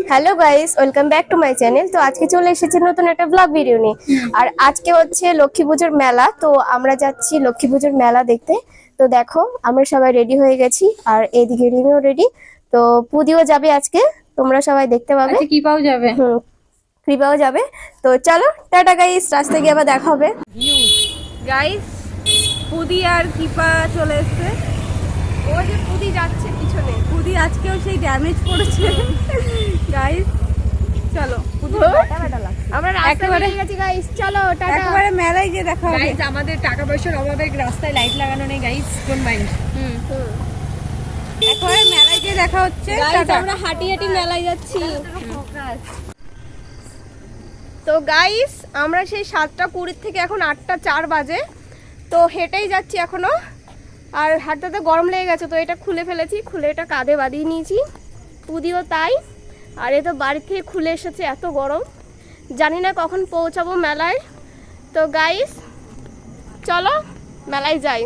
Hello guys, welcome back to my channel. তো আজকে চলে এসেছি নতুন একটা ব্লগ ভিডিও নিয়ে। আর আজকে হচ্ছে লক্ষ্মী পুজোর মেলা, তো আমরা যাচ্ছি লক্ষ্মী পুজোর মেলা দেখতে। তো দেখো আমরা সবাই রেডি হয়ে গেছি, আর এইদিকে রিমিও রেডি। তো পুদিও যাবে আজকে, তোমরা সবাই দেখতে পাবে। কি পাও যাবে? কৃপাও যাবে। তো চলো টাটা গাইস, রাস্তায় গিয়ে আবার দেখা হবে। গাইস, পুদি আর কিপা চলে এসছে। ও যে পুদি যাচ্ছে পিছনে, পুদি আজকেও সেই ড্যামেজ পড়েছে। গাইস চলো, আমরা রাস্তায় বেরিয়ে গেছি গাইস, চলো টাটা। একেবারে মেলায় গিয়ে দেখা হবে। গাইস, আমাদের টাকা পয়সার অভাবে রাস্তায় লাইট লাগানো নেই গাইস, ডোন্ট মাইন্ড। একেবারে মেলায় গিয়ে দেখা হচ্ছে। আমরা হাঁটি হাঁটি মেলায় যাচ্ছি। তো গাইস, আমরা সেই 7:20 থেকে এখন 8:04 বাজে। তো হেঁটেই যাচ্ছি এখনো, আর হাঁটতে গরম লেগে গেছে, তো এটা খুলে ফেলেছি, খুলে এটা কাঁধে বাঁধিয়ে নিয়েছি। পুদিও তাই। আর এ তো বাড়ি থেকে খুলে এসেছে, এত গরম, জানি না কখন পৌঁছাবো মেলায়। তো গাইস চলো মেলায় যাই।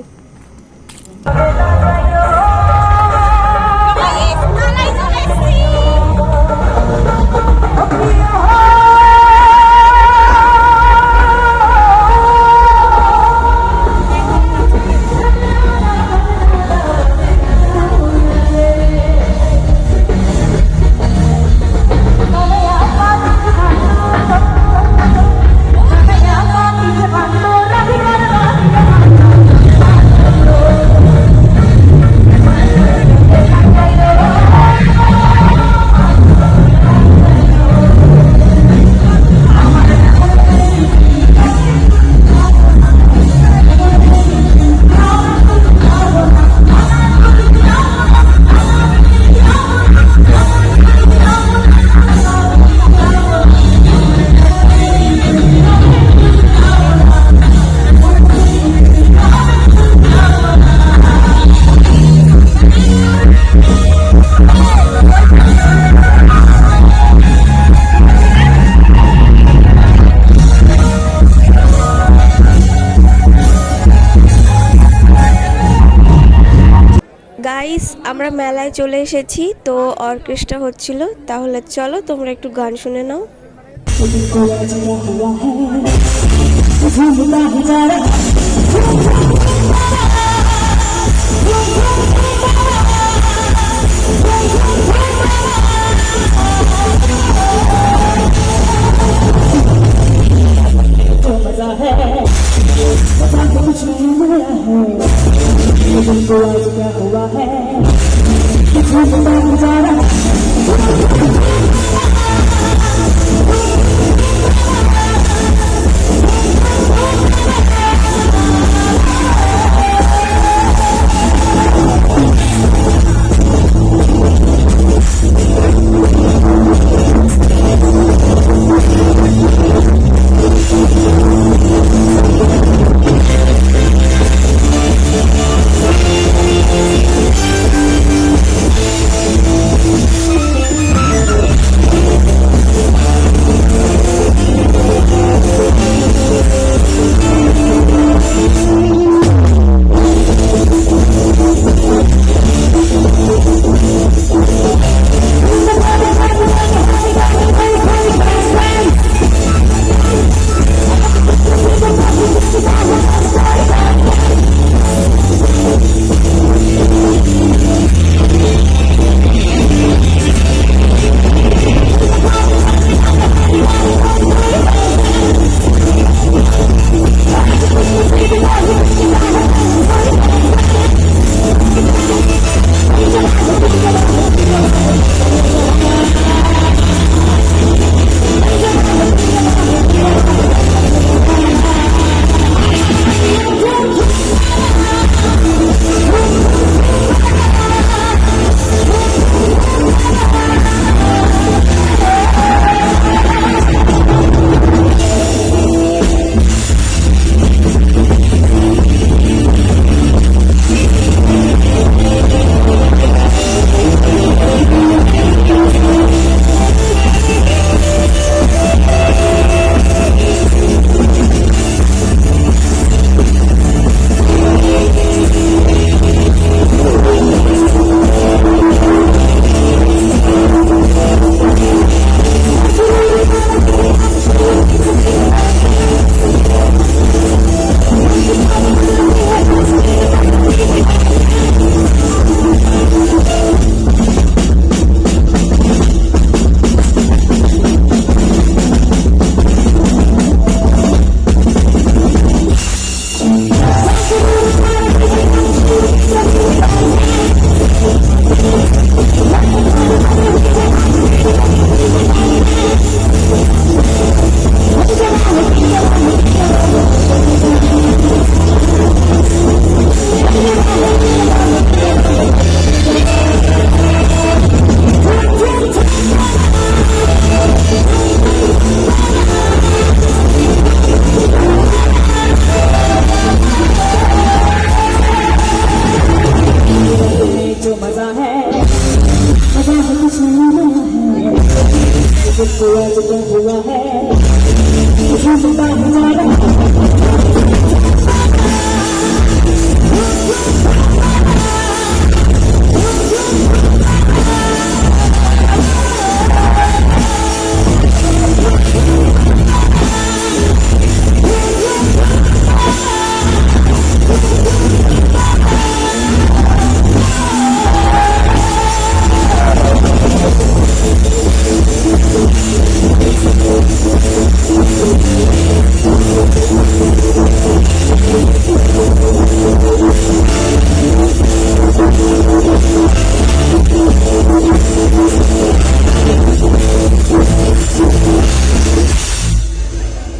গাইস, আমরা মেলায় চলে এসেছি, তো অর্কেস্ট্রা হচ্ছিল। তাহলে চলো তোমরা একটু গান শুনে নাও।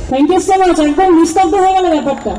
Thank you so much. একদম নিস্তব্ধ হয়ে গেল ব্যাপারটা।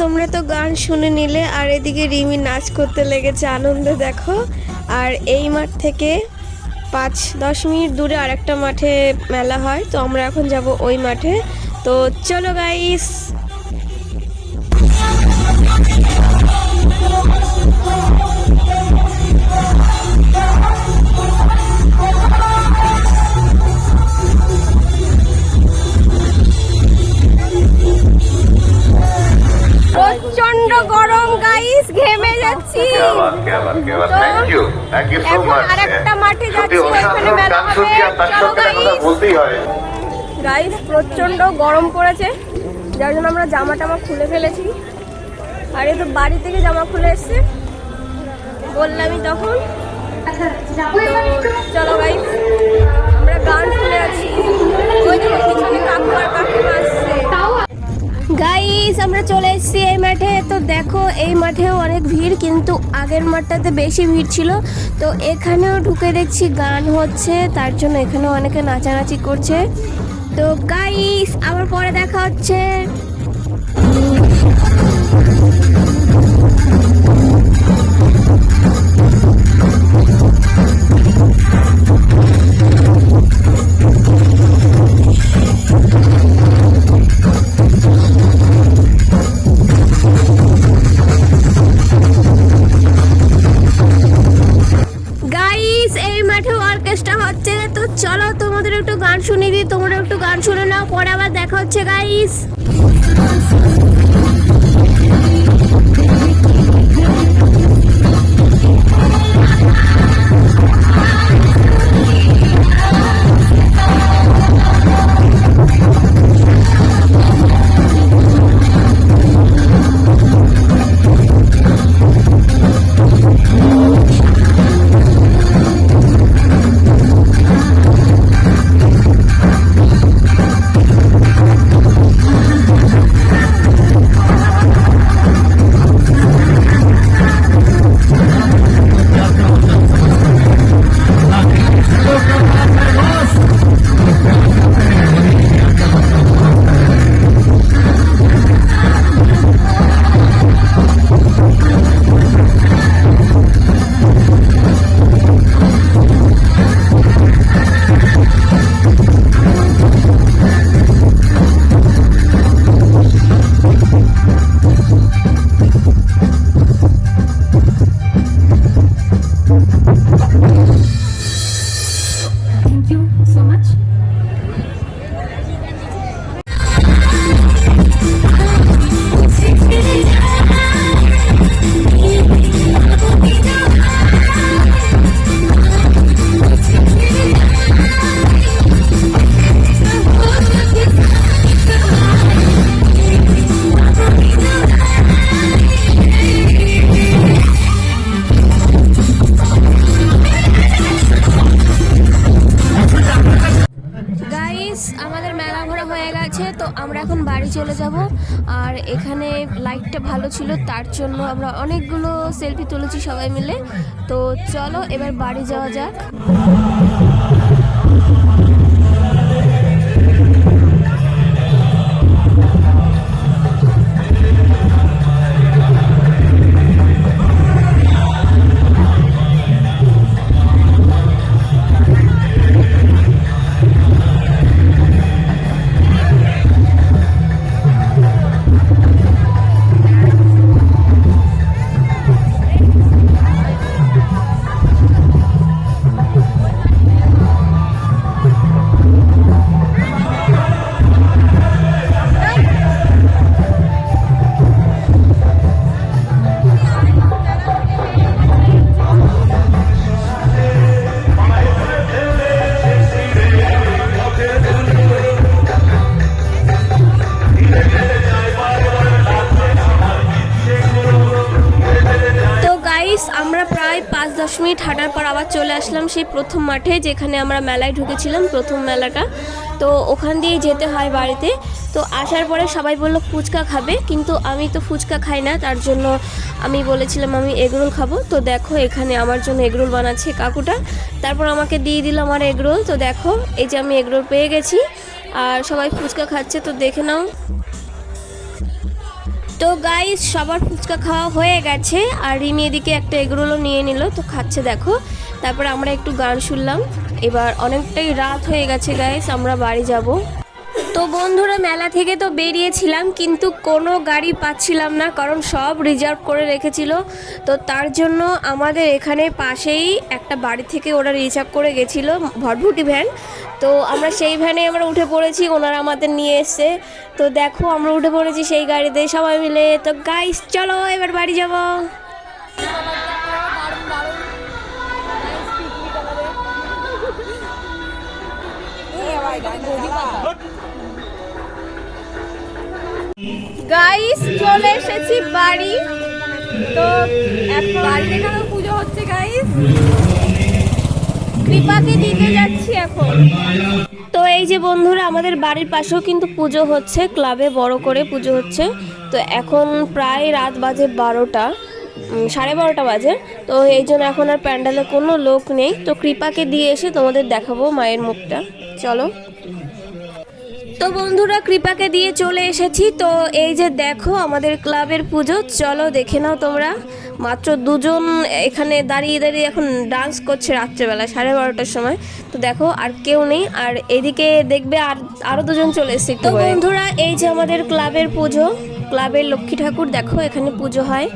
তোমরা তো গান শুনে নিলে, আর এদিকে রিমি নাচ করতে লেগেছে আনন্দে দেখো। আর এই মাঠ থেকে 5-10 মিনিট দূরে আরেকটা মাঠে মেলা হয়, তো আমরা এখন যাব ওই মাঠে। তো চলো গাইস। থ্যাংক ইউ সো এখন মাচ। আরেকটা মাঠে যাচ্ছি, ওখানে অসাধারণ মেলা গান হবে। শুনছি আর তার চলো সঙ্গে একটা কথা guys। বলতেই হয়। গাইস প্রচন্ড গরম পড়েছে, যার জন্য আমরা জামা টামা খুলে ফেলেছি। আর এই তো বাড়ি থেকে জামা খুলে এসছে, বললামই তখন। তো চলো গাইস, আমরা গান শুনে আছি। ওই দেখো পিছনে কাকু আর কাকিমা আসছে। গাইস আমরা চলে এসেছি এই মাঠে। তো দেখো এই মাঠেও অনেক ভিড়, কিন্তু আগের মাঠটাতে বেশি ভিড় ছিল। তো এখানেও ঢুকে দেখছি গান হচ্ছে, তার জন্য এখানেও অনেকে নাচানাচি করছে। তো গাইস আবার পরে দেখা হচ্ছে। গাইস এই মাঠে অর্কেস্ট্রা হচ্ছে, তো চলো তোমাদের একটু গান শুনিয়ে দিই, তোমরা একটু গান শুনে নাও, পরে আবার দেখা হচ্ছে গাইস। আমাদের মেলা ঘোরা হয়ে গেছে, তো আমরা এখন বাড়ি চলে যাব। আর এখানে লাইটটা ভালো ছিল, তার জন্য আমরা অনেকগুলো সেলফি তুলেছি সবাই মিলে। তো চলো এবার বাড়ি যাওয়া যাক। আমরা প্রায় 5-10 মিনিট হাঁটার পর আবার চলে আসলাম সেই প্রথম মাঠে, যেখানে আমরা মেলায় ঢুকেছিলাম, প্রথম মেলাটা। তো ওখান দিয়ে যেতে হয় বাড়িতে। তো আসার পরে সবাই বললো ফুচকা খাবে, কিন্তু আমি তো ফুচকা খাই না, তার জন্য আমি বলেছিলাম আমি এগরোল খাবো। তো দেখো এখানে আমার জন্য এগরোল বানাচ্ছে কাকুটা, তারপর আমাকে দিয়ে দিল আমার এগরোল। তো দেখো এই যে আমি এগরোল পেয়ে গেছি, আর সবাই ফুচকা খাচ্ছে, তো দেখে নাও। তো গাইস সবার ফুচকা খাওয়া হয়ে গেছে, আর রিমি এদিকে একটা এগরোলও নিয়ে নিল, তো খাচ্ছে দেখো। তারপর আমরা একটু গান শুনলাম। এবার অনেকটাই রাত হয়ে গেছে গাইস, আমরা বাড়ি যাব। তো বন্ধুরা মেলা থেকে তো বেরিয়েছিলাম, কিন্তু কোনো গাড়ি পাচ্ছিলাম না, কারণ সব রিজার্ভ করে রেখেছিল। তো তার জন্য আমাদের এখানে পাশেই একটা বাড়ি থেকে ওরা রিজার্ভ করে গেছিলো ভটভটি ভ্যান। তো আমরা সেই ভ্যানে আমরা উঠে পড়েছি, ওনারা আমাদের নিয়ে এসছে। তো দেখো আমরা উঠে পড়েছি সেই গাড়িতে সবাই মিলে। তো গাইস চলো এবার বাড়ি যাব। গাইস চলে এসেছি বাড়ি। তো এখন বাড়ি এখানে পুজো হচ্ছে গাইস। কৃপাকে দিতে যাচ্ছি এখন। তো এই যে বন্ধুরা, আমাদের বাড়ির পাশেও কিন্তু পুজো হচ্ছে, ক্লাবে বড় করে পুজো হচ্ছে। তো এখন প্রায় রাত বাজে 12টা, 12:30 বাজে। তো এই জন্য এখন আর প্যান্ডেলে কোনো লোক নেই। তো কৃপাকে দিয়ে এসে তোমাদের দেখাবো মায়ের মুখটা, চলো। তো বন্ধুরা, কৃপাকে দিয়ে চলে এসেছি। তো এই যে দেখো আমাদের ক্লাবের পুজো, চলো দেখে নাও তোমরা। মাত্র দুজন এখানে দাঁড়িয়ে দাঁড়িয়ে এখন ডান্স করছে রাত্রেবেলা 12:30টার সময়। তো দেখো আর কেউ নেই, আর এদিকে দেখবে আরও দুজন চলে এসেছে। তো বন্ধুরা, এই যে আমাদের ক্লাবের পুজো, ক্লাবের লক্ষ্মী ঠাকুর দেখো এখানে পুজো হয়।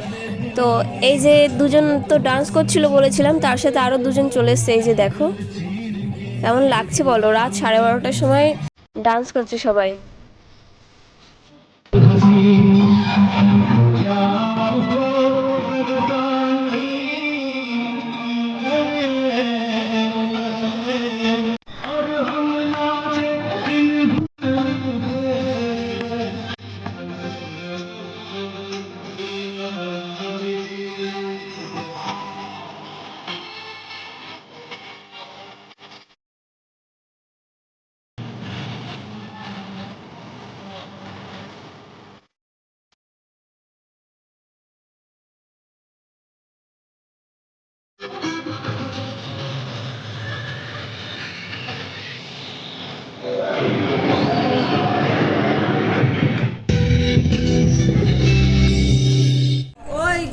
তো এই যে দুজন তো ডান্স করছিল বলেছিলাম, তার সাথে আরও দুজন চলে এসছে। এই যে দেখো কেমন লাগছে বলো, রাত 12:30টার সময় ডান্স করছে সবাই।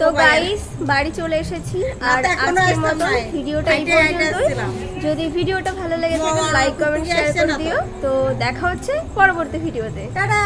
তো গাইস বাড়ি চলে এসেছি, আর আজকের মতো ভিডিওটা এই পর্যন্তই। যদি ভিডিওটা ভালো লেগে থাকে লাইক কমেন্ট শেয়ার করে দিও। তো দেখা হচ্ছে পরবর্তী ভিডিওতে। টাটা।